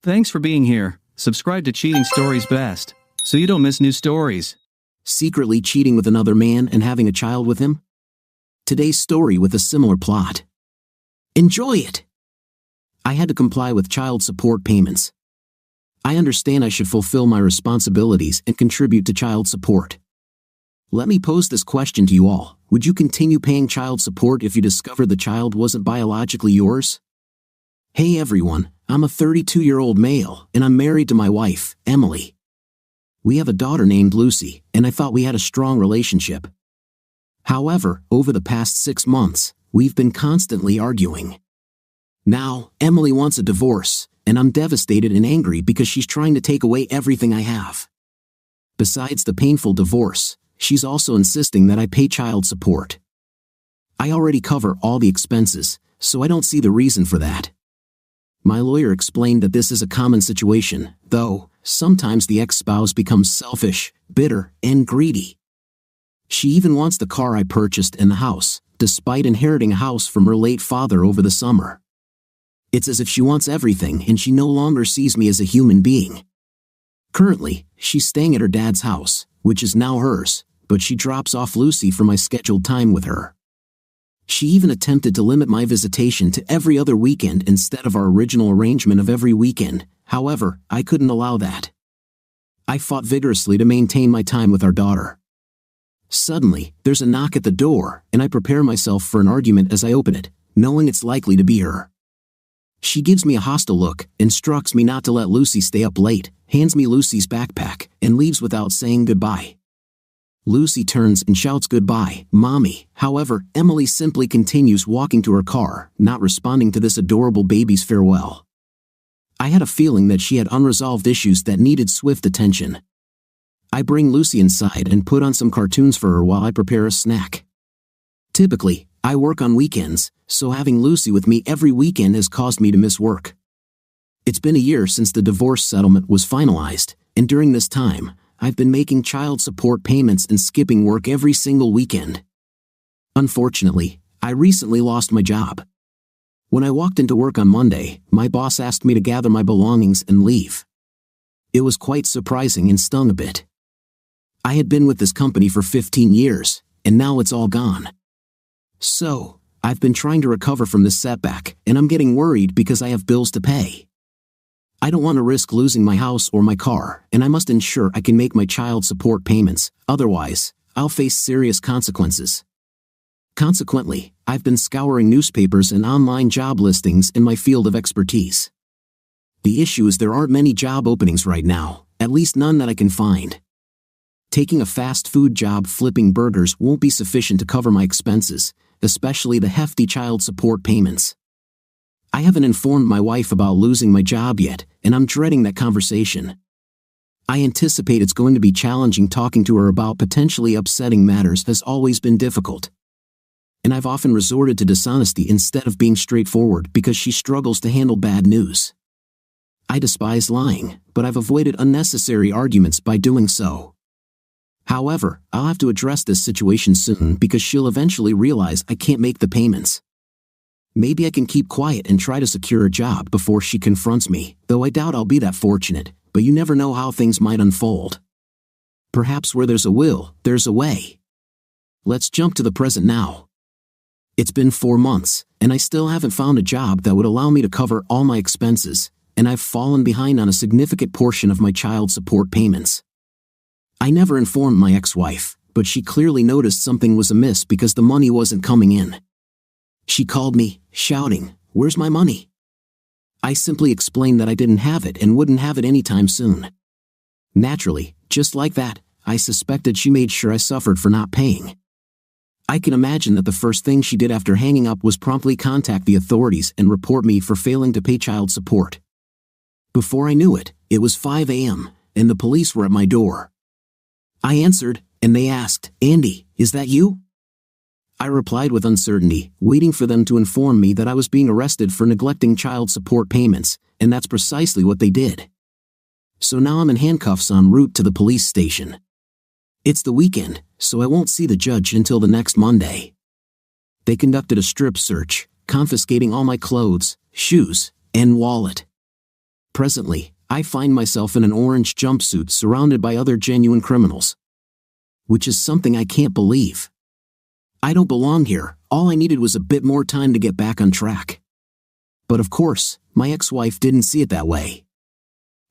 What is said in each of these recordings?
Thanks for being here. Subscribe to Cheating Stories Best, so you don't miss new stories. Secretly cheating with another man and having a child with him? Today's story with a similar plot. Enjoy it! I had to comply with child support payments. I understand I should fulfill my responsibilities and contribute to child support. Let me pose this question to you all. Would you continue paying child support if you discovered the child wasn't biologically yours? Hey everyone, I'm a 32-year-old male, and I'm married to my wife, Emily. We have a daughter named Lucy, and I thought we had a strong relationship. However, over the past 6 months, we've been constantly arguing. Now, Emily wants a divorce, and I'm devastated and angry because she's trying to take away everything I have. Besides the painful divorce, she's also insisting that I pay child support. I already cover all the expenses, so I don't see the reason for that. My lawyer explained that this is a common situation, though sometimes the ex-spouse becomes selfish, bitter, and greedy. She even wants the car I purchased and the house, despite inheriting a house from her late father over the summer. It's as if she wants everything and she no longer sees me as a human being. Currently, she's staying at her dad's house, which is now hers, but she drops off Lucy for my scheduled time with her. She even attempted to limit my visitation to every other weekend instead of our original arrangement of every weekend. However, I couldn't allow that. I fought vigorously to maintain my time with our daughter. Suddenly, there's a knock at the door, and I prepare myself for an argument as I open it, knowing it's likely to be her. She gives me a hostile look, instructs me not to let Lucy stay up late, hands me Lucy's backpack, and leaves without saying goodbye. Lucy turns and shouts goodbye, Mommy. However, Emily simply continues walking to her car, not responding to this adorable baby's farewell. I had a feeling that she had unresolved issues that needed swift attention. I bring Lucy inside and put on some cartoons for her while I prepare a snack. Typically, I work on weekends, so having Lucy with me every weekend has caused me to miss work. It's been a year since the divorce settlement was finalized, and during this time, I've been making child support payments and skipping work every single weekend. Unfortunately, I recently lost my job. When I walked into work on Monday, my boss asked me to gather my belongings and leave. It was quite surprising and stung a bit. I had been with this company for 15 years, and now it's all gone. So, I've been trying to recover from this setback, and I'm getting worried because I have bills to pay. I don't want to risk losing my house or my car, and I must ensure I can make my child support payments, otherwise, I'll face serious consequences. Consequently, I've been scouring newspapers and online job listings in my field of expertise. The issue is there aren't many job openings right now, at least none that I can find. Taking a fast food job flipping burgers won't be sufficient to cover my expenses, especially the hefty child support payments. I haven't informed my wife about losing my job yet, and I'm dreading that conversation. I anticipate it's going to be challenging. Talking to her about potentially upsetting matters has always been difficult. And I've often resorted to dishonesty instead of being straightforward because she struggles to handle bad news. I despise lying, but I've avoided unnecessary arguments by doing so. However, I'll have to address this situation soon because she'll eventually realize I can't make the payments. Maybe I can keep quiet and try to secure a job before she confronts me, though I doubt I'll be that fortunate, but you never know how things might unfold. Perhaps where there's a will, there's a way. Let's jump to the present now. It's been 4 months, and I still haven't found a job that would allow me to cover all my expenses, and I've fallen behind on a significant portion of my child support payments. I never informed my ex-wife, but she clearly noticed something was amiss because the money wasn't coming in. She called me, shouting, "Where's my money?" I simply explained that I didn't have it and wouldn't have it anytime soon. Naturally, just like that, I suspected she made sure I suffered for not paying. I can imagine that the first thing she did after hanging up was promptly contact the authorities and report me for failing to pay child support. Before I knew it, it was 5 a.m., and the police were at my door. I answered, and they asked, "Andy, is that you?" I replied with uncertainty, waiting for them to inform me that I was being arrested for neglecting child support payments, and that's precisely what they did. So now I'm in handcuffs en route to the police station. It's the weekend, so I won't see the judge until the next Monday. They conducted a strip search, confiscating all my clothes, shoes, and wallet. Presently, I find myself in an orange jumpsuit surrounded by other genuine criminals. Which is something I can't believe. I don't belong here. All I needed was a bit more time to get back on track. But of course, my ex-wife didn't see it that way.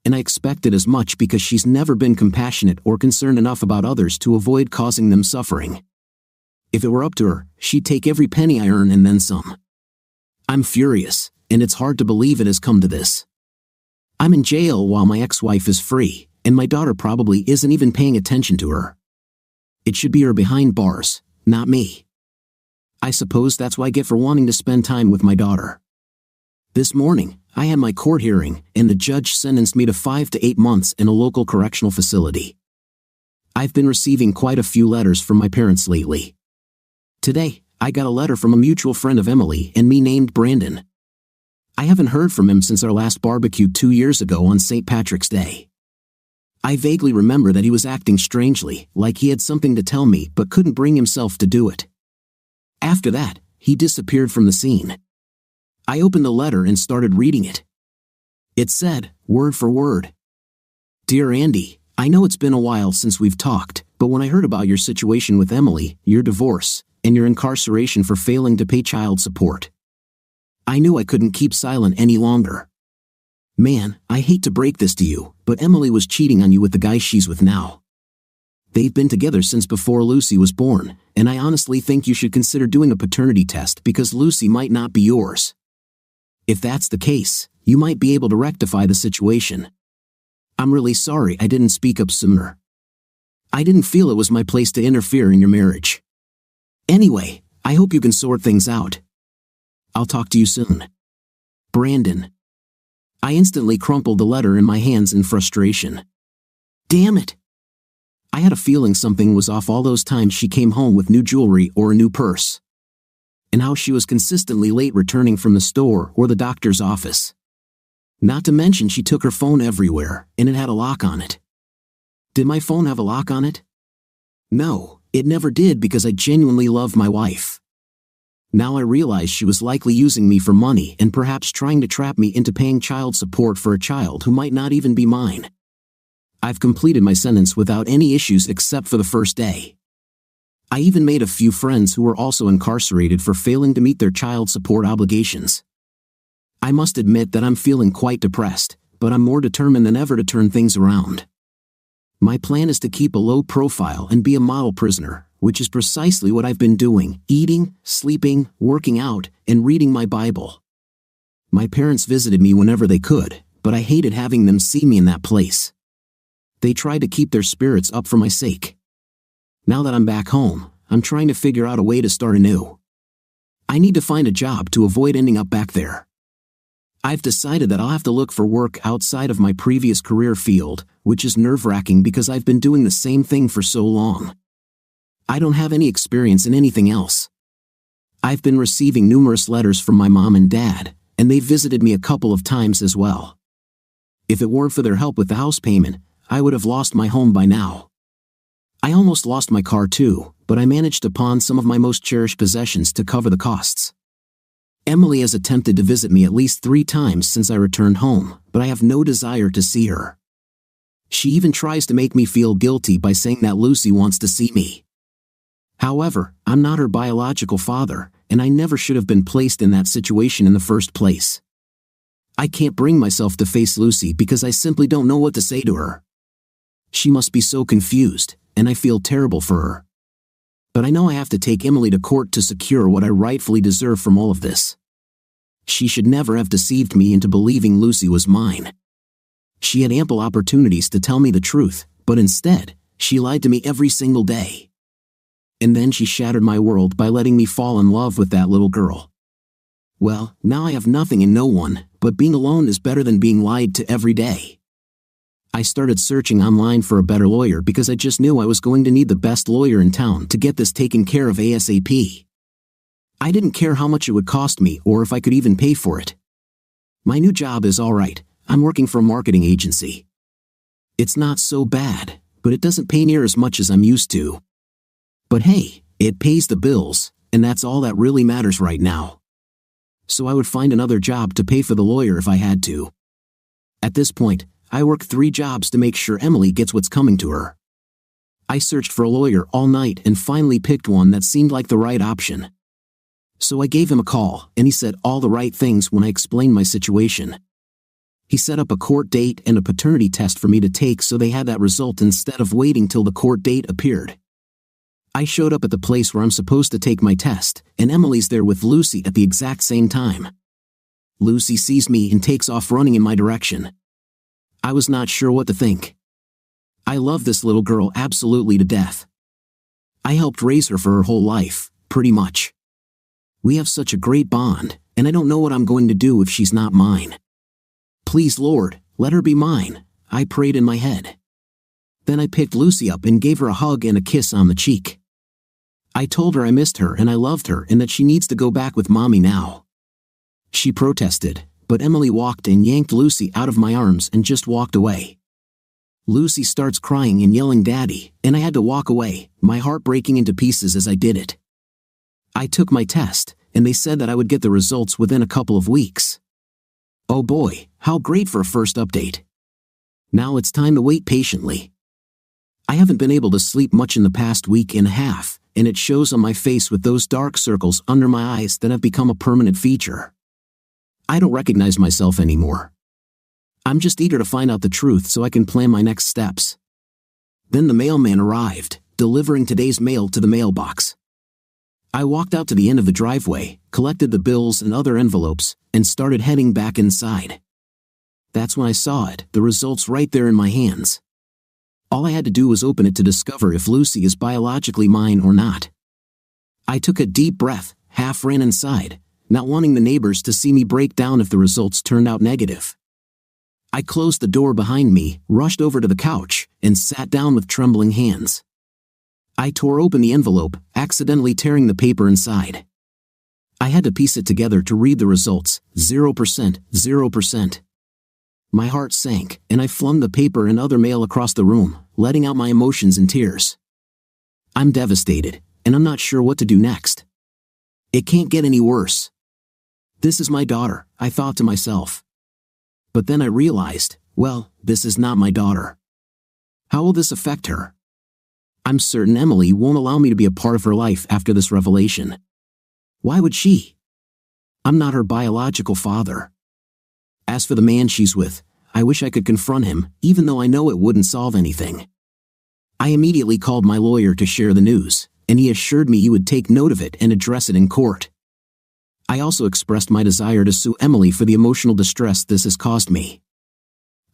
And I expected as much because she's never been compassionate or concerned enough about others to avoid causing them suffering. If it were up to her, she'd take every penny I earn and then some. I'm furious, and it's hard to believe it has come to this. I'm in jail while my ex-wife is free, and my daughter probably isn't even paying attention to her. It should be her behind bars, not me. I suppose that's what I get for wanting to spend time with my daughter. This morning, I had my court hearing, and the judge sentenced me to 5 to 8 months in a local correctional facility. I've been receiving quite a few letters from my parents lately. Today, I got a letter from a mutual friend of Emily and me named Brandon. I haven't heard from him since our last barbecue 2 years ago on St. Patrick's Day. I vaguely remember that he was acting strangely, like he had something to tell me but couldn't bring himself to do it. After that, he disappeared from the scene. I opened the letter and started reading it. It said, word for word, "Dear Andy, I know it's been a while since we've talked, but when I heard about your situation with Emily, your divorce, and your incarceration for failing to pay child support, I knew I couldn't keep silent any longer. Man, I hate to break this to you, but Emily was cheating on you with the guy she's with now. They've been together since before Lucy was born, and I honestly think you should consider doing a paternity test because Lucy might not be yours. If that's the case, you might be able to rectify the situation. I'm really sorry I didn't speak up sooner. I didn't feel it was my place to interfere in your marriage. Anyway, I hope you can sort things out. I'll talk to you soon. Brandon." I instantly crumpled the letter in my hands in frustration. Damn it! I had a feeling something was off all those times she came home with new jewelry or a new purse. And how she was consistently late returning from the store or the doctor's office. Not to mention she took her phone everywhere, and it had a lock on it. Did my phone have a lock on it? No, it never did because I genuinely love my wife. Now I realize she was likely using me for money and perhaps trying to trap me into paying child support for a child who might not even be mine. I've completed my sentence without any issues except for the first day. I even made a few friends who were also incarcerated for failing to meet their child support obligations. I must admit that I'm feeling quite depressed, but I'm more determined than ever to turn things around. My plan is to keep a low profile and be a model prisoner, which is precisely what I've been doing: eating, sleeping, working out, and reading my Bible. My parents visited me whenever they could, but I hated having them see me in that place. They tried to keep their spirits up for my sake. Now that I'm back home, I'm trying to figure out a way to start anew. I need to find a job to avoid ending up back there. I've decided that I'll have to look for work outside of my previous career field, which is nerve-wracking because I've been doing the same thing for so long. I don't have any experience in anything else. I've been receiving numerous letters from my mom and dad, and they've visited me a couple of times as well. If it weren't for their help with the house payment, I would have lost my home by now. I almost lost my car too, but I managed to pawn some of my most cherished possessions to cover the costs. Emily has attempted to visit me at least 3 times since I returned home, but I have no desire to see her. She even tries to make me feel guilty by saying that Lucy wants to see me. However, I'm not her biological father, and I never should have been placed in that situation in the first place. I can't bring myself to face Lucy because I simply don't know what to say to her. She must be so confused, and I feel terrible for her. But I know I have to take Emily to court to secure what I rightfully deserve from all of this. She should never have deceived me into believing Lucy was mine. She had ample opportunities to tell me the truth, but instead, she lied to me every single day. And then she shattered my world by letting me fall in love with that little girl. Well, now I have nothing and no one, but being alone is better than being lied to every day. I started searching online for a better lawyer because I just knew I was going to need the best lawyer in town to get this taken care of ASAP. I didn't care how much it would cost me or if I could even pay for it. My new job is alright. I'm working for a marketing agency. It's not so bad, but it doesn't pay near as much as I'm used to. But hey, it pays the bills, and that's all that really matters right now. So I would find another job to pay for the lawyer if I had to. At this point, I work 3 jobs to make sure Emily gets what's coming to her. I searched for a lawyer all night and finally picked one that seemed like the right option. So I gave him a call, and he said all the right things when I explained my situation. He set up a court date and a paternity test for me to take so they had that result instead of waiting till the court date appeared. I showed up at the place where I'm supposed to take my test, and Emily's there with Lucy at the exact same time. Lucy sees me and takes off running in my direction. I was not sure what to think. I love this little girl absolutely to death. I helped raise her for her whole life, pretty much. We have such a great bond, and I don't know what I'm going to do if she's not mine. Please, Lord, let her be mine, I prayed in my head. Then I picked Lucy up and gave her a hug and a kiss on the cheek. I told her I missed her and I loved her and that she needs to go back with Mommy now. She protested, but Emily walked and yanked Lucy out of my arms and just walked away. Lucy starts crying and yelling Daddy, and I had to walk away, my heart breaking into pieces as I did it. I took my test, and they said that I would get the results within a couple of weeks. Oh boy, how great for a first update. Now it's time to wait patiently. I haven't been able to sleep much in the past week and a half, and it shows on my face with those dark circles under my eyes that have become a permanent feature. I don't recognize myself anymore. I'm just eager to find out the truth so I can plan my next steps. Then the mailman arrived, delivering today's mail to the mailbox. I walked out to the end of the driveway, collected the bills and other envelopes, and started heading back inside. That's when I saw it, the results right there in my hands. All I had to do was open it to discover if Lucy is biologically mine or not. I took a deep breath, half ran inside, not wanting the neighbors to see me break down if the results turned out negative. I closed the door behind me, rushed over to the couch, and sat down with trembling hands. I tore open the envelope, accidentally tearing the paper inside. I had to piece it together to read the results, 0%, 0%. My heart sank, and I flung the paper and other mail across the room, letting out my emotions in tears. I'm devastated, and I'm not sure what to do next. It can't get any worse. This is my daughter, I thought to myself. But then I realized, well, this is not my daughter. How will this affect her? I'm certain Emily won't allow me to be a part of her life after this revelation. Why would she? I'm not her biological father. As for the man she's with, I wish I could confront him, even though I know it wouldn't solve anything. I immediately called my lawyer to share the news, and he assured me he would take note of it and address it in court. I also expressed my desire to sue Emily for the emotional distress this has caused me.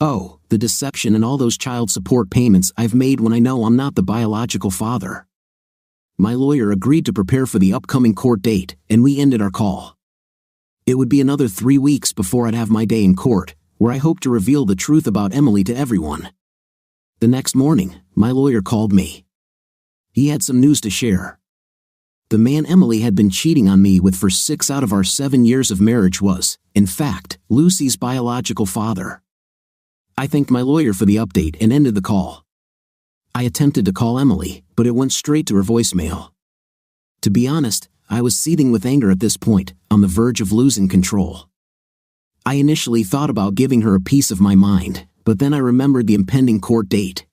Oh, the deception and all those child support payments I've made when I know I'm not the biological father. My lawyer agreed to prepare for the upcoming court date, and we ended our call. It would be another 3 weeks before I'd have my day in court, where I hope to reveal the truth about Emily to everyone. The next morning, my lawyer called me. He had some news to share. The man Emily had been cheating on me with for 6 out of our 7 years of marriage was, in fact, Lucy's biological father. I thanked my lawyer for the update and ended the call. I attempted to call Emily, but it went straight to her voicemail. To be honest, I was seething with anger at this point, on the verge of losing control. I initially thought about giving her a piece of my mind, but then I remembered the impending court date.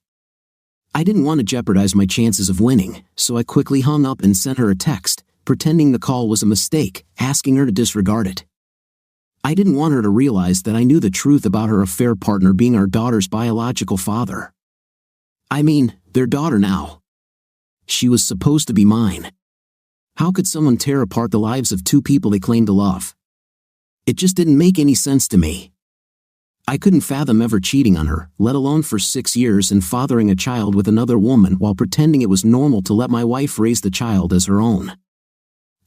I didn't want to jeopardize my chances of winning, so I quickly hung up and sent her a text, pretending the call was a mistake, asking her to disregard it. I didn't want her to realize that I knew the truth about her affair partner being our daughter's biological father. I mean, their daughter now. She was supposed to be mine. How could someone tear apart the lives of 2 people they claimed to love? It just didn't make any sense to me. I couldn't fathom ever cheating on her, let alone for 6 years and fathering a child with another woman while pretending it was normal to let my wife raise the child as her own.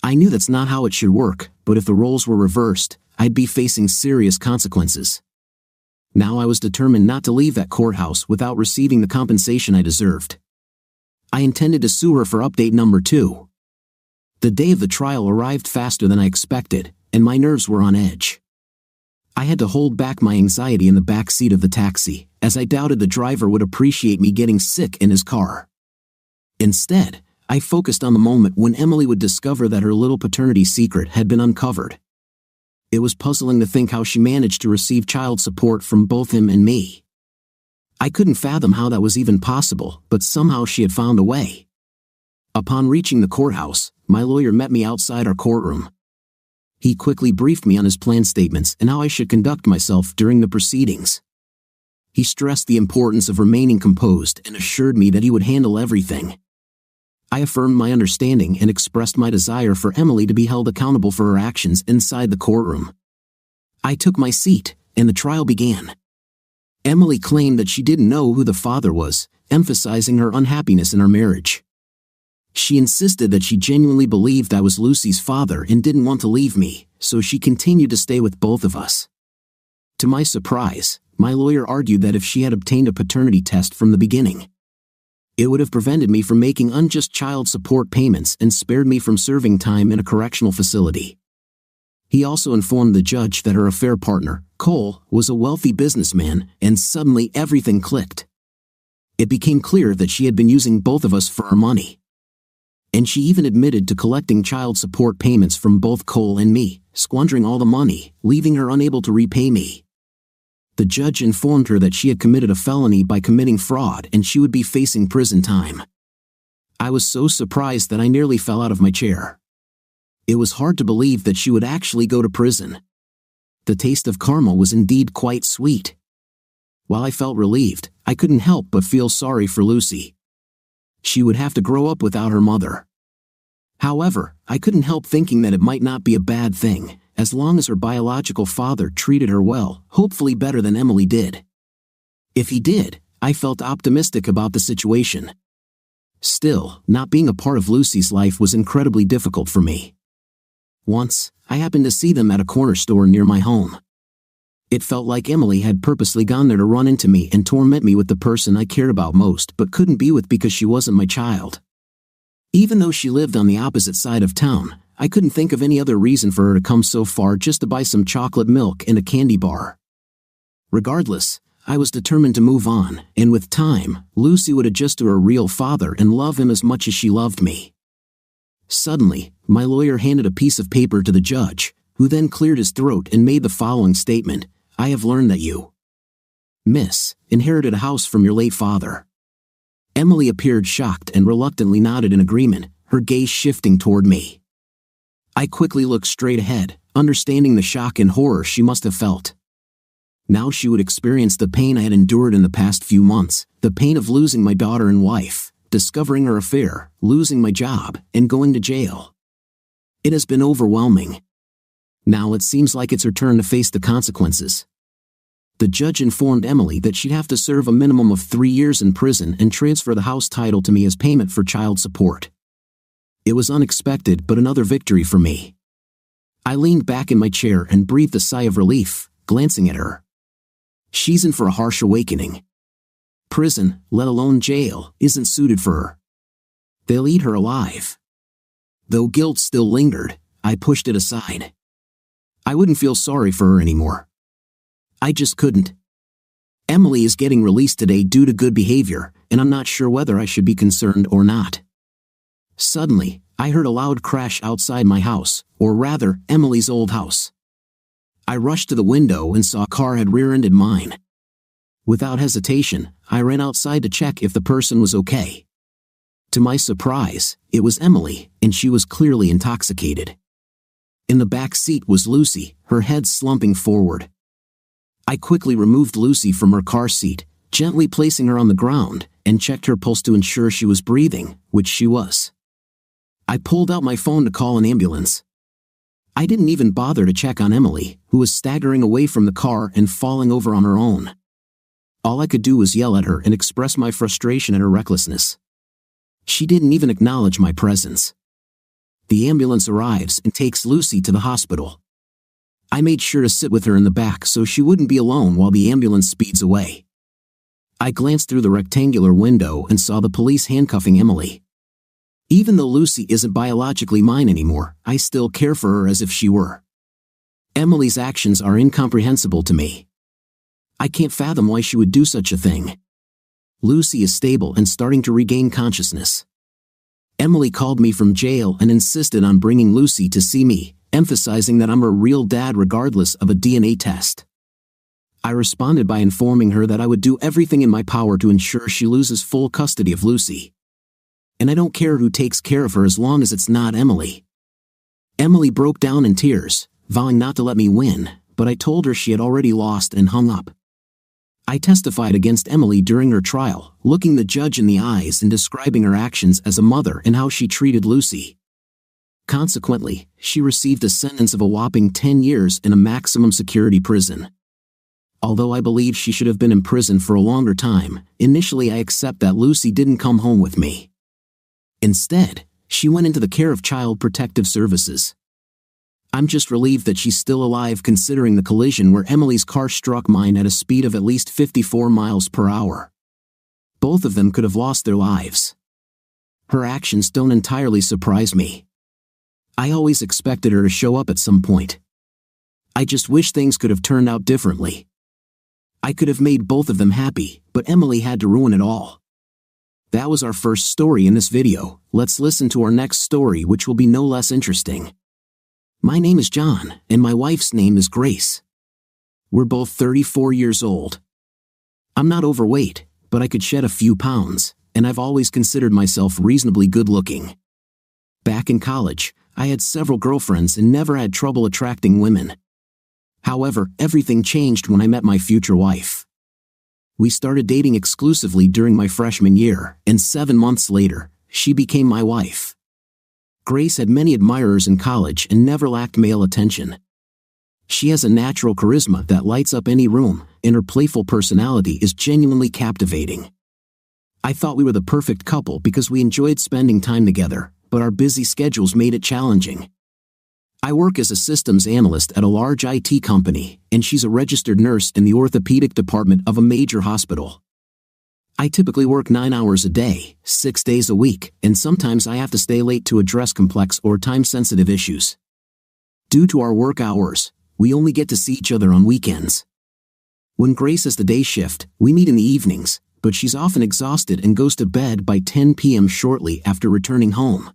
I knew that's not how it should work, but if the roles were reversed, I'd be facing serious consequences. Now I was determined not to leave that courthouse without receiving the compensation I deserved. I intended to sue her for update number 2. The day of the trial arrived faster than I expected, and my nerves were on edge. I had to hold back my anxiety in the back seat of the taxi, as I doubted the driver would appreciate me getting sick in his car. Instead, I focused on the moment when Emily would discover that her little paternity secret had been uncovered. It was puzzling to think how she managed to receive child support from both him and me. I couldn't fathom how that was even possible, but somehow she had found a way. Upon reaching the courthouse, my lawyer met me outside our courtroom. He quickly briefed me on his plan statements and how I should conduct myself during the proceedings. He stressed the importance of remaining composed and assured me that he would handle everything. I affirmed my understanding and expressed my desire for Emily to be held accountable for her actions inside the courtroom. I took my seat, and the trial began. Emily claimed that she didn't know who the father was, emphasizing her unhappiness in her marriage. She insisted that she genuinely believed I was Lucy's father and didn't want to leave me, so she continued to stay with both of us. To my surprise, my lawyer argued that if she had obtained a paternity test from the beginning, it would have prevented me from making unjust child support payments and spared me from serving time in a correctional facility. He also informed the judge that her affair partner, Cole, was a wealthy businessman, and suddenly everything clicked. It became clear that she had been using both of us for our money. And she even admitted to collecting child support payments from both Cole and me, squandering all the money, leaving her unable to repay me. The judge informed her that she had committed a felony by committing fraud and she would be facing prison time. I was so surprised that I nearly fell out of my chair. It was hard to believe that she would actually go to prison. The taste of karma was indeed quite sweet. While I felt relieved, I couldn't help but feel sorry for Lucy. She would have to grow up without her mother. However, I couldn't help thinking that it might not be a bad thing, as long as her biological father treated her well, hopefully better than Emily did. If he did, I felt optimistic about the situation. Still, not being a part of Lucy's life was incredibly difficult for me. Once, I happened to see them at a corner store near my home. It felt like Emily had purposely gone there to run into me and torment me with the person I cared about most but couldn't be with because she wasn't my child. Even though she lived on the opposite side of town, I couldn't think of any other reason for her to come so far just to buy some chocolate milk and a candy bar. Regardless, I was determined to move on, and with time, Lucy would adjust to her real father and love him as much as she loved me. Suddenly, my lawyer handed a piece of paper to the judge, who then cleared his throat and made the following statement: "I have learned that you, Miss, inherited a house from your late father." Emily appeared shocked and reluctantly nodded in agreement, her gaze shifting toward me. I quickly looked straight ahead, understanding the shock and horror she must have felt. Now she would experience the pain I had endured in the past few months, the pain of losing my daughter and wife, discovering her affair, losing my job, and going to jail. It has been overwhelming. Now it seems like it's her turn to face the consequences. The judge informed Emily that she'd have to serve a minimum of 3 years in prison and transfer the house title to me as payment for child support. It was unexpected but another victory for me. I leaned back in my chair and breathed a sigh of relief, glancing at her. She's in for a harsh awakening. Prison, let alone jail, isn't suited for her. They'll eat her alive. Though guilt still lingered, I pushed it aside. I wouldn't feel sorry for her anymore. I just couldn't. Emily is getting released today due to good behavior, and I'm not sure whether I should be concerned or not. Suddenly, I heard a loud crash outside my house, or rather, Emily's old house. I rushed to the window and saw a car had rear-ended mine. Without hesitation, I ran outside to check if the person was okay. To my surprise, it was Emily, and she was clearly intoxicated. In the back seat was Lucy, her head slumping forward. I quickly removed Lucy from her car seat, gently placing her on the ground, and checked her pulse to ensure she was breathing, which she was. I pulled out my phone to call an ambulance. I didn't even bother to check on Emily, who was staggering away from the car and falling over on her own. All I could do was yell at her and express my frustration at her recklessness. She didn't even acknowledge my presence. The ambulance arrives and takes Lucy to the hospital. I made sure to sit with her in the back so she wouldn't be alone while the ambulance speeds away. I glanced through the rectangular window and saw the police handcuffing Emily. Even though Lucy isn't biologically mine anymore, I still care for her as if she were. Emily's actions are incomprehensible to me. I can't fathom why she would do such a thing. Lucy is stable and starting to regain consciousness. Emily called me from jail and insisted on bringing Lucy to see me, emphasizing that I'm her real dad regardless of a DNA test. I responded by informing her that I would do everything in my power to ensure she loses full custody of Lucy. And I don't care who takes care of her as long as it's not Emily. Emily broke down in tears, vowing not to let me win, but I told her she had already lost and hung up. I testified against Emily during her trial, looking the judge in the eyes and describing her actions as a mother and how she treated Lucy. Consequently, she received a sentence of a whopping 10 years in a maximum security prison. Although I believe she should have been in prison for a longer time, initially I accept that Lucy didn't come home with me. Instead, she went into the care of Child Protective Services. I'm just relieved that she's still alive considering the collision where Emily's car struck mine at a speed of at least 54 miles per hour. Both of them could have lost their lives. Her actions don't entirely surprise me. I always expected her to show up at some point. I just wish things could have turned out differently. I could have made both of them happy, but Emily had to ruin it all. That was our first story in this video. Let's listen to our next story, which will be no less interesting. My name is John, and my wife's name is Grace. We're both 34 years old. I'm not overweight, but I could shed a few pounds, and I've always considered myself reasonably good-looking. Back in college, I had several girlfriends and never had trouble attracting women. However, everything changed when I met my future wife. We started dating exclusively during my freshman year, and 7 months later, she became my wife. Grace had many admirers in college and never lacked male attention. She has a natural charisma that lights up any room, and her playful personality is genuinely captivating. I thought we were the perfect couple because we enjoyed spending time together, but our busy schedules made it challenging. I work as a systems analyst at a large IT company, and she's a registered nurse in the orthopedic department of a major hospital. I typically work 9 hours a day, 6 days a week, and sometimes I have to stay late to address complex or time-sensitive issues. Due to our work hours, we only get to see each other on weekends. When Grace has the day shift, we meet in the evenings, but she's often exhausted and goes to bed by 10 p.m. shortly after returning home.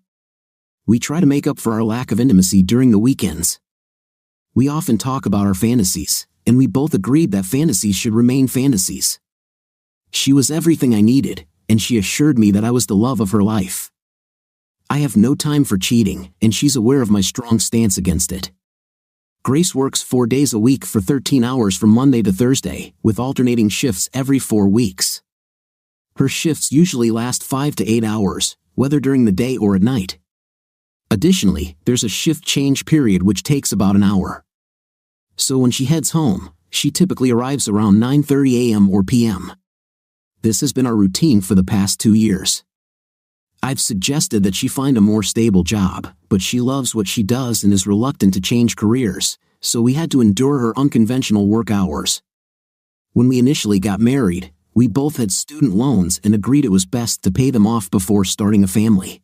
We try to make up for our lack of intimacy during the weekends. We often talk about our fantasies, and we both agreed that fantasies should remain fantasies. She was everything I needed, and she assured me that I was the love of her life. I have no time for cheating, and she's aware of my strong stance against it. Grace works 4 days a week for 13 hours from Monday to Thursday, with alternating shifts every 4 weeks. Her shifts usually last 5 to 8 hours, whether during the day or at night. Additionally, there's a shift change period which takes about an hour. So when she heads home, she typically arrives around 9:30 a.m. or p.m. This has been our routine for the past 2 years. I've suggested that she find a more stable job, but she loves what she does and is reluctant to change careers, so we had to endure her unconventional work hours. When we initially got married, we both had student loans and agreed it was best to pay them off before starting a family.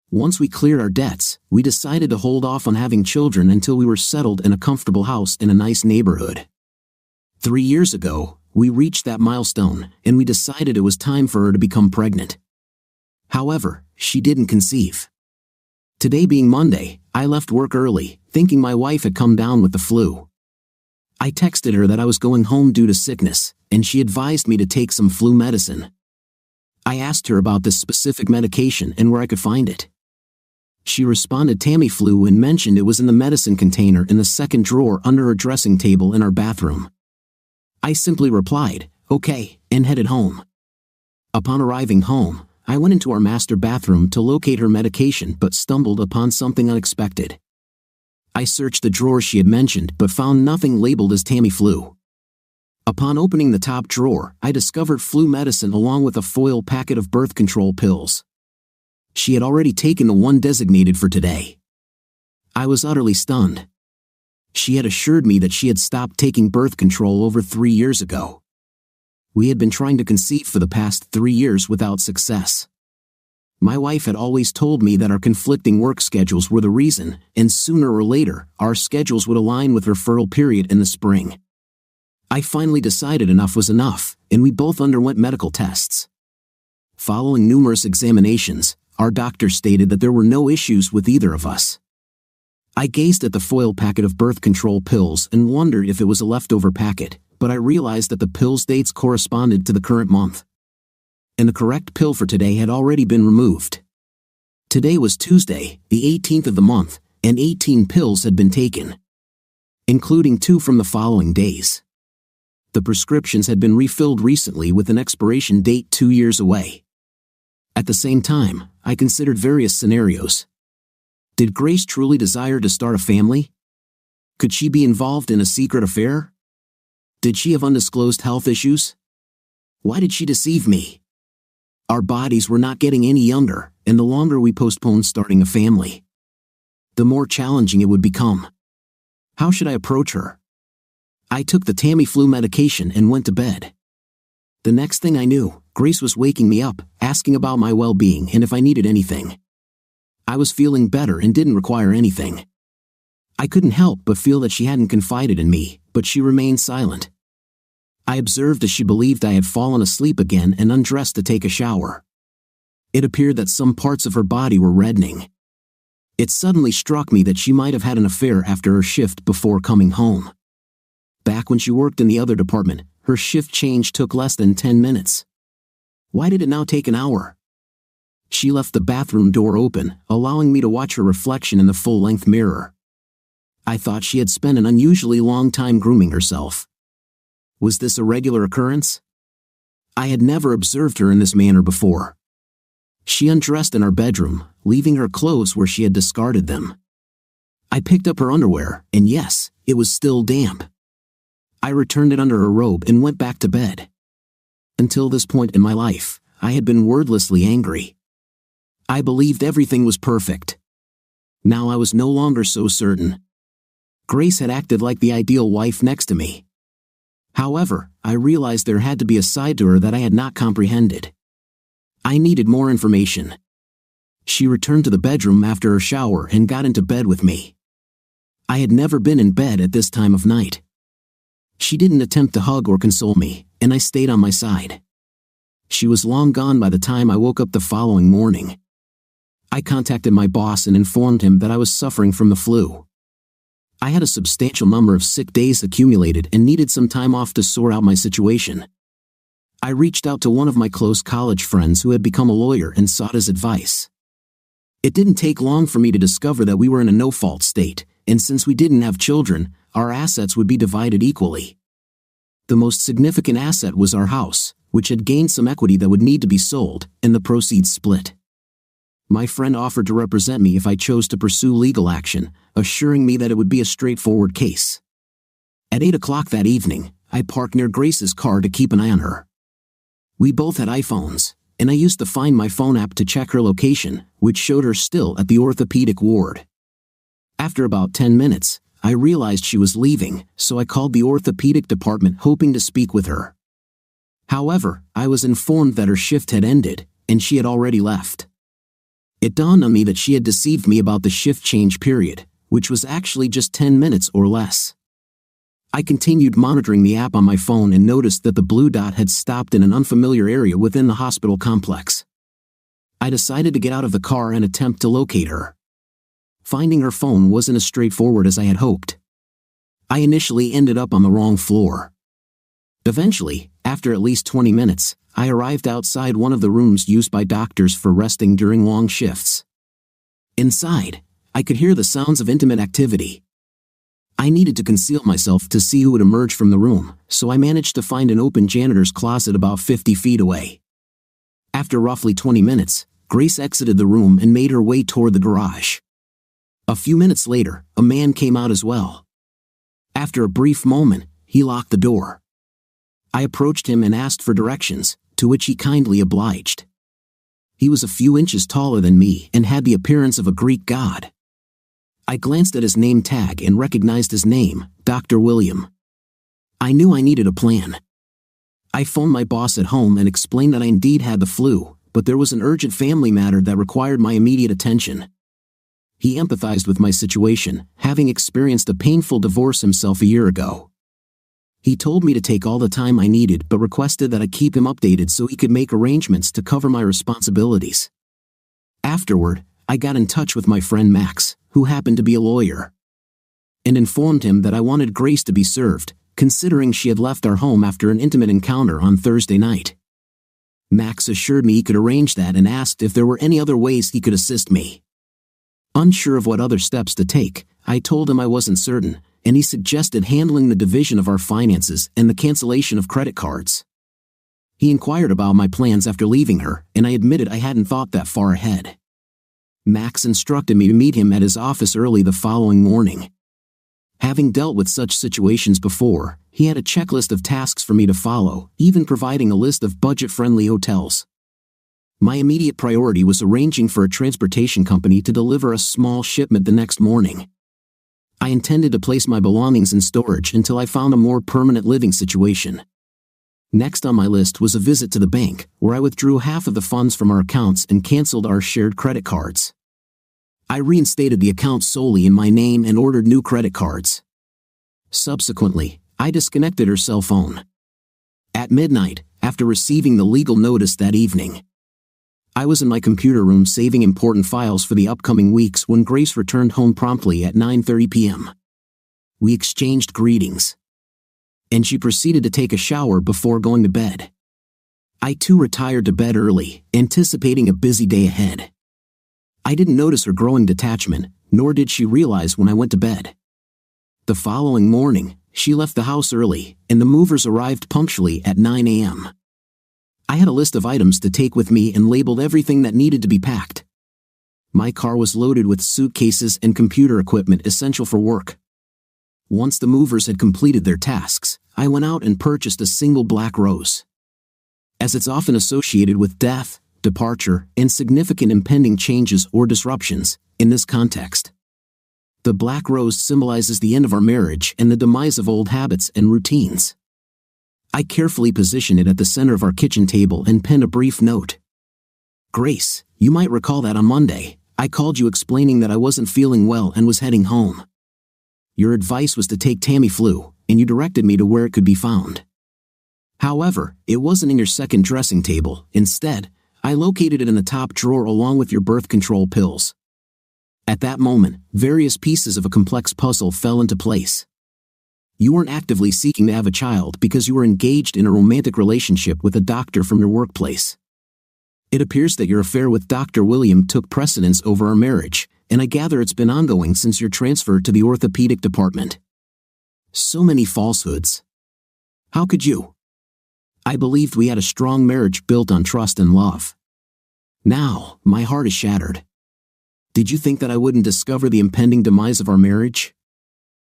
Once we cleared our debts, we decided to hold off on having children until we were settled in a comfortable house in a nice neighborhood. 3 years ago, we reached that milestone, and we decided it was time for her to become pregnant. However, she didn't conceive. Today being Monday, I left work early, thinking my wife had come down with the flu. I texted her that I was going home due to sickness, and she advised me to take some flu medicine. I asked her about this specific medication and where I could find it. She responded Tamiflu and mentioned it was in the medicine container in the second drawer under her dressing table in our bathroom. I simply replied, "Okay," and headed home. Upon arriving home, I went into our master bathroom to locate her medication but stumbled upon something unexpected. I searched the drawer she had mentioned but found nothing labeled as Tamiflu. Upon opening the top drawer, I discovered flu medicine along with a foil packet of birth control pills. She had already taken the one designated for today. I was utterly stunned. She had assured me that she had stopped taking birth control over 3 years ago. We had been trying to conceive for the past 3 years without success. My wife had always told me that our conflicting work schedules were the reason, and sooner or later, our schedules would align with her fertile period in the spring. I finally decided enough was enough, and we both underwent medical tests. Following numerous examinations, our doctor stated that there were no issues with either of us. I gazed at the foil packet of birth control pills and wondered if it was a leftover packet, but I realized that the pills' dates corresponded to the current month. And the correct pill for today had already been removed. Today was Tuesday, the 18th of the month, and 18 pills had been taken, including 2 from the following days. The prescriptions had been refilled recently with an expiration date 2 years away. At the same time, I considered various scenarios. Did Grace truly desire to start a family? Could she be involved in a secret affair? Did she have undisclosed health issues? Why did she deceive me? Our bodies were not getting any younger, and the longer we postponed starting a family, the more challenging it would become. How should I approach her? I took the Tamiflu medication and went to bed. The next thing I knew, Grace was waking me up, asking about my well-being and if I needed anything. I was feeling better and didn't require anything. I couldn't help but feel that she hadn't confided in me, but she remained silent. I observed as she believed I had fallen asleep again and undressed to take a shower. It appeared that some parts of her body were reddening. It suddenly struck me that she might have had an affair after her shift before coming home. Back when she worked in the other department, her shift change took less than 10 minutes. Why did it now take an hour? She left the bathroom door open, allowing me to watch her reflection in the full-length mirror. I thought she had spent an unusually long time grooming herself. Was this a regular occurrence? I had never observed her in this manner before. She undressed in our bedroom, leaving her clothes where she had discarded them. I picked up her underwear, and yes, it was still damp. I returned it under her robe and went back to bed. Until this point in my life, I had been wordlessly angry. I believed everything was perfect. Now I was no longer so certain. Grace had acted like the ideal wife next to me. However, I realized there had to be a side to her that I had not comprehended. I needed more information. She returned to the bedroom after her shower and got into bed with me. I had never been in bed at this time of night. She didn't attempt to hug or console me, and I stayed on my side. She was long gone by the time I woke up the following morning. I contacted my boss and informed him that I was suffering from the flu. I had a substantial number of sick days accumulated and needed some time off to sort out my situation. I reached out to one of my close college friends who had become a lawyer and sought his advice. It didn't take long for me to discover that we were in a no-fault state, and since we didn't have children, our assets would be divided equally. The most significant asset was our house, which had gained some equity that would need to be sold, and the proceeds split. My friend offered to represent me if I chose to pursue legal action, assuring me that it would be a straightforward case. At 8 o'clock that evening, I parked near Grace's car to keep an eye on her. We both had iPhones, and I used the Find My Phone app to check her location, which showed her still at the orthopedic ward. After about 10 minutes, I realized she was leaving, so I called the orthopedic department hoping to speak with her. However, I was informed that her shift had ended, and she had already left. It dawned on me that she had deceived me about the shift change period, which was actually just 10 minutes or less. I continued monitoring the app on my phone and noticed that the blue dot had stopped in an unfamiliar area within the hospital complex. I decided to get out of the car and attempt to locate her. Finding her phone wasn't as straightforward as I had hoped. I initially ended up on the wrong floor. Eventually, after at least 20 minutes, I arrived outside one of the rooms used by doctors for resting during long shifts. Inside, I could hear the sounds of intimate activity. I needed to conceal myself to see who would emerge from the room, so I managed to find an open janitor's closet about 50 feet away. After roughly 20 minutes, Grace exited the room and made her way toward the garage. A few minutes later, a man came out as well. After a brief moment, he locked the door. I approached him and asked for directions, to which he kindly obliged. He was a few inches taller than me and had the appearance of a Greek god. I glanced at his name tag and recognized his name, Dr. William. I knew I needed a plan. I phoned my boss at home and explained that I indeed had the flu, but there was an urgent family matter that required my immediate attention. He empathized with my situation, having experienced a painful divorce himself a year ago. He told me to take all the time I needed but requested that I keep him updated so he could make arrangements to cover my responsibilities. Afterward, I got in touch with my friend Max, who happened to be a lawyer, and informed him that I wanted Grace to be served, considering she had left our home after an intimate encounter on Thursday night. Max assured me he could arrange that and asked if there were any other ways he could assist me. Unsure of what other steps to take, I told him I wasn't certain, and he suggested handling the division of our finances and the cancellation of credit cards. He inquired about my plans after leaving her, and I admitted I hadn't thought that far ahead. Max instructed me to meet him at his office early the following morning. Having dealt with such situations before, he had a checklist of tasks for me to follow, even providing a list of budget-friendly hotels. My immediate priority was arranging for a transportation company to deliver a small shipment the next morning. I intended to place my belongings in storage until I found a more permanent living situation. Next on my list was a visit to the bank, where I withdrew half of the funds from our accounts and canceled our shared credit cards. I reinstated the account solely in my name and ordered new credit cards. Subsequently, I disconnected her cell phone. At midnight, after receiving the legal notice that evening, I was in my computer room saving important files for the upcoming weeks when Grace returned home promptly at 9:30 p.m. We exchanged greetings, and she proceeded to take a shower before going to bed. I too retired to bed early, anticipating a busy day ahead. I didn't notice her growing detachment, nor did she realize when I went to bed. The following morning, she left the house early, and the movers arrived punctually at 9 a.m. I had a list of items to take with me and labeled everything that needed to be packed. My car was loaded with suitcases and computer equipment essential for work. Once the movers had completed their tasks, I went out and purchased a single black rose. As it's often associated with death, departure, and significant impending changes or disruptions, in this context, the black rose symbolizes the end of our marriage and the demise of old habits and routines. I carefully positioned it at the center of our kitchen table and penned a brief note. Grace, you might recall that on Monday, I called you explaining that I wasn't feeling well and was heading home. Your advice was to take Tamiflu, and you directed me to where it could be found. However, it wasn't in your second dressing table. Instead, I located it in the top drawer along with your birth control pills. At that moment, various pieces of a complex puzzle fell into place. You weren't actively seeking to have a child because you were engaged in a romantic relationship with a doctor from your workplace. It appears that your affair with Dr. William took precedence over our marriage, and I gather it's been ongoing since your transfer to the orthopedic department. So many falsehoods. How could you? I believed we had a strong marriage built on trust and love. Now, my heart is shattered. Did you think that I wouldn't discover the impending demise of our marriage?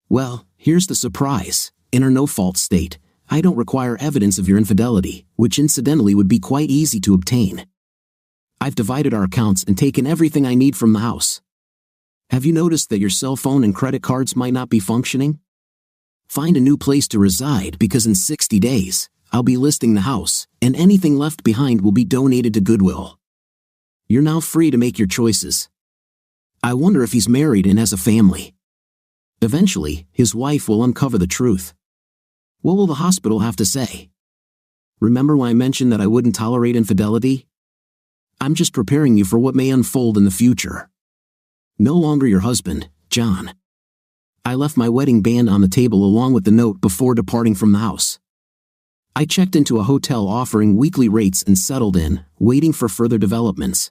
Well, here's the surprise. In our no-fault state, I don't require evidence of your infidelity, which incidentally would be quite easy to obtain. I've divided our accounts and taken everything I need from the house. Have you noticed that your cell phone and credit cards might not be functioning? Find a new place to reside because in 60 days, I'll be listing the house, and anything left behind will be donated to Goodwill. You're now free to make your choices. I wonder if he's married and has a family. Eventually, his wife will uncover the truth. What will the hospital have to say? Remember when I mentioned that I wouldn't tolerate infidelity? I'm just preparing you for what may unfold in the future. No longer your husband, John. I left my wedding band on the table along with the note before departing from the house. I checked into a hotel offering weekly rates and settled in, waiting for further developments.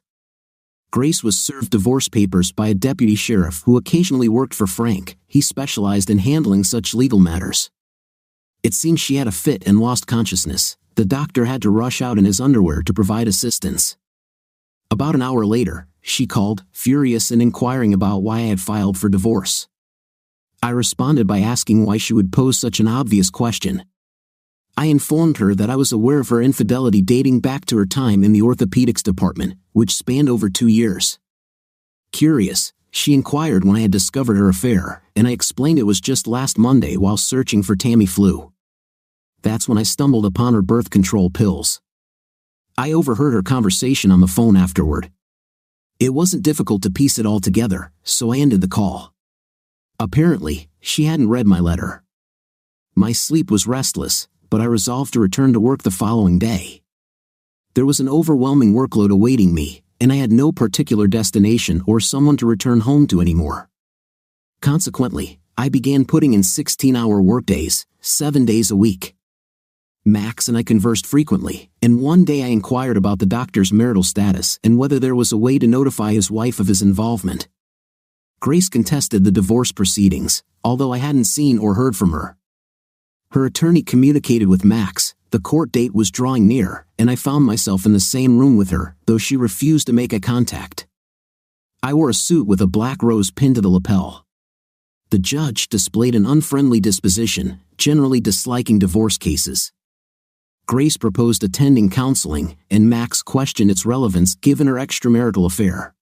Grace was served divorce papers by a deputy sheriff who occasionally worked for Frank. He specialized in handling such legal matters. It seemed she had a fit and lost consciousness. The doctor had to rush out in his underwear to provide assistance. About an hour later, she called, furious and inquiring about why I had filed for divorce. I responded by asking why she would pose such an obvious question. I informed her that I was aware of her infidelity dating back to her time in the orthopedics department, which spanned over 2 years. Curious, she inquired when I had discovered her affair, and I explained it was just last Monday while searching for Tamiflu. That's when I stumbled upon her birth control pills. I overheard her conversation on the phone afterward. It wasn't difficult to piece it all together, so I ended the call. Apparently, she hadn't read my letter. My sleep was restless, but I resolved to return to work the following day. There was an overwhelming workload awaiting me, and I had no particular destination or someone to return home to anymore. Consequently, I began putting in 16-hour workdays, 7 days a week. Max and I conversed frequently, and one day I inquired about the doctor's marital status and whether there was a way to notify his wife of his involvement. Grace contested the divorce proceedings, although I hadn't seen or heard from her. Her attorney communicated with Max, the court date was drawing near, and I found myself in the same room with her, though she refused to make eye contact. I wore a suit with a black rose pinned to the lapel. The judge displayed an unfriendly disposition, generally disliking divorce cases. Grace proposed attending counseling, and Max questioned its relevance given her extramarital affair.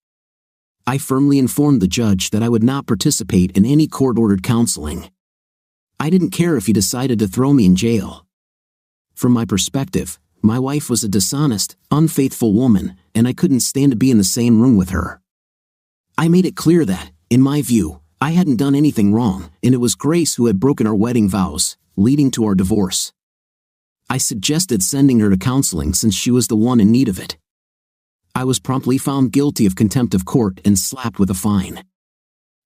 I firmly informed the judge that I would not participate in any court-ordered counseling. I didn't care if he decided to throw me in jail. From my perspective, my wife was a dishonest, unfaithful woman, and I couldn't stand to be in the same room with her. I made it clear that, in my view, I hadn't done anything wrong, and it was Grace who had broken our wedding vows, leading to our divorce. I suggested sending her to counseling since she was the one in need of it. I was promptly found guilty of contempt of court and slapped with a fine.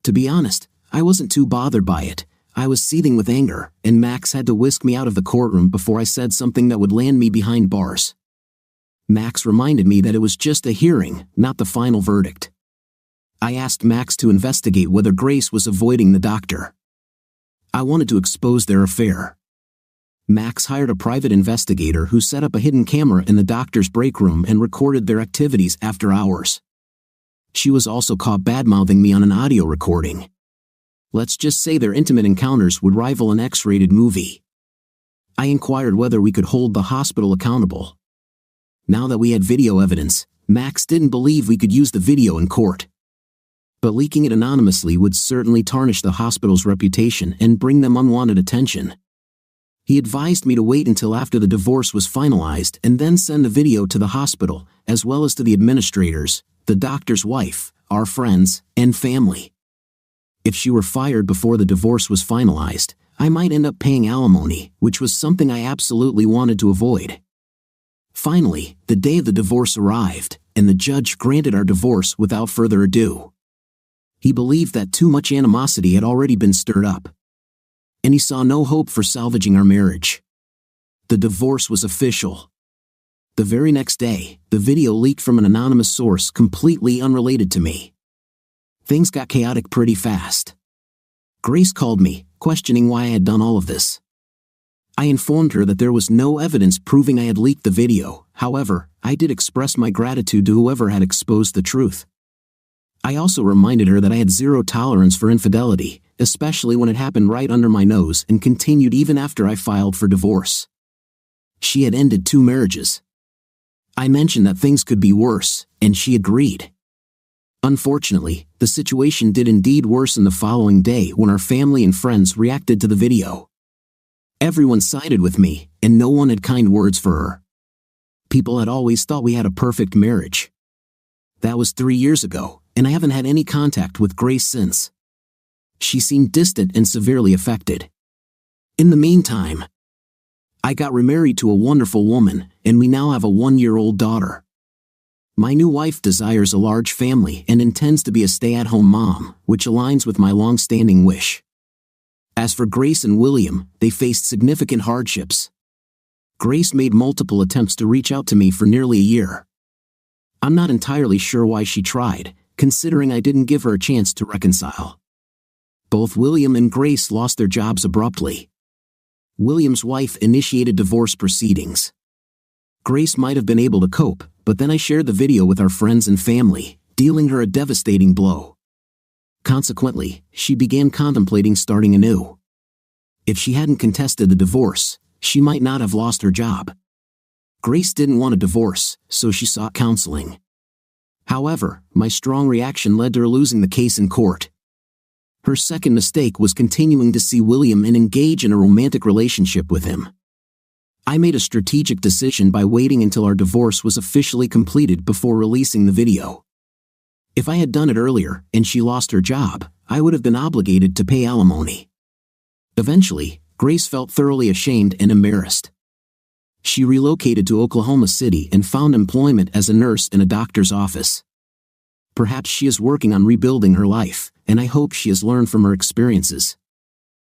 To be honest, I wasn't too bothered by it. I was seething with anger, and Max had to whisk me out of the courtroom before I said something that would land me behind bars. Max reminded me that it was just a hearing, not the final verdict. I asked Max to investigate whether Grace was avoiding the doctor. I wanted to expose their affair. Max hired a private investigator who set up a hidden camera in the doctor's break room and recorded their activities after hours. She was also caught badmouthing me on an audio recording. Let's just say their intimate encounters would rival an X-rated movie. I inquired whether we could hold the hospital accountable. Now that we had video evidence, Max didn't believe we could use the video in court. But leaking it anonymously would certainly tarnish the hospital's reputation and bring them unwanted attention. He advised me to wait until after the divorce was finalized and then send the video to the hospital, as well as to the administrators, the doctor's wife, our friends, and family. If she were fired before the divorce was finalized, I might end up paying alimony, which was something I absolutely wanted to avoid. Finally, the day of the divorce arrived, and the judge granted our divorce without further ado. He believed that too much animosity had already been stirred up, and he saw no hope for salvaging our marriage. The divorce was official. The very next day, the video leaked from an anonymous source completely unrelated to me. Things got chaotic pretty fast. Grace called me, questioning why I had done all of this. I informed her that there was no evidence proving I had leaked the video. However, I did express my gratitude to whoever had exposed the truth. I also reminded her that I had zero tolerance for infidelity, especially when it happened right under my nose and continued even after I filed for divorce. She had ended 2 marriages. I mentioned that things could be worse, and she agreed. Unfortunately, the situation did indeed worsen the following day when our family and friends reacted to the video. Everyone sided with me, and no one had kind words for her. People had always thought we had a perfect marriage. That was 3 years ago, and I haven't had any contact with Grace since. She seemed distant and severely affected. In the meantime, I got remarried to a wonderful woman, and we now have a 1-year-old daughter. My new wife desires a large family and intends to be a stay-at-home mom, which aligns with my long-standing wish. As for Grace and William, they faced significant hardships. Grace made multiple attempts to reach out to me for nearly a year. I'm not entirely sure why she tried, considering I didn't give her a chance to reconcile. Both William and Grace lost their jobs abruptly. William's wife initiated divorce proceedings. Grace might have been able to cope, but then I shared the video with our friends and family, dealing her a devastating blow. Consequently, she began contemplating starting anew. If she hadn't contested the divorce, she might not have lost her job. Grace didn't want a divorce, so she sought counseling. However, my strong reaction led to her losing the case in court. Her second mistake was continuing to see William and engage in a romantic relationship with him. I made a strategic decision by waiting until our divorce was officially completed before releasing the video. If I had done it earlier and she lost her job, I would have been obligated to pay alimony. Eventually, Grace felt thoroughly ashamed and embarrassed. She relocated to Oklahoma City and found employment as a nurse in a doctor's office. Perhaps she is working on rebuilding her life, and I hope she has learned from her experiences.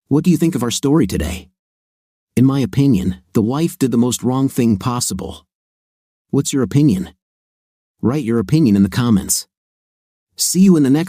What do you think of our story today? In my opinion, the wife did the most wrong thing possible. What's your opinion? Write your opinion in the comments. See you in the next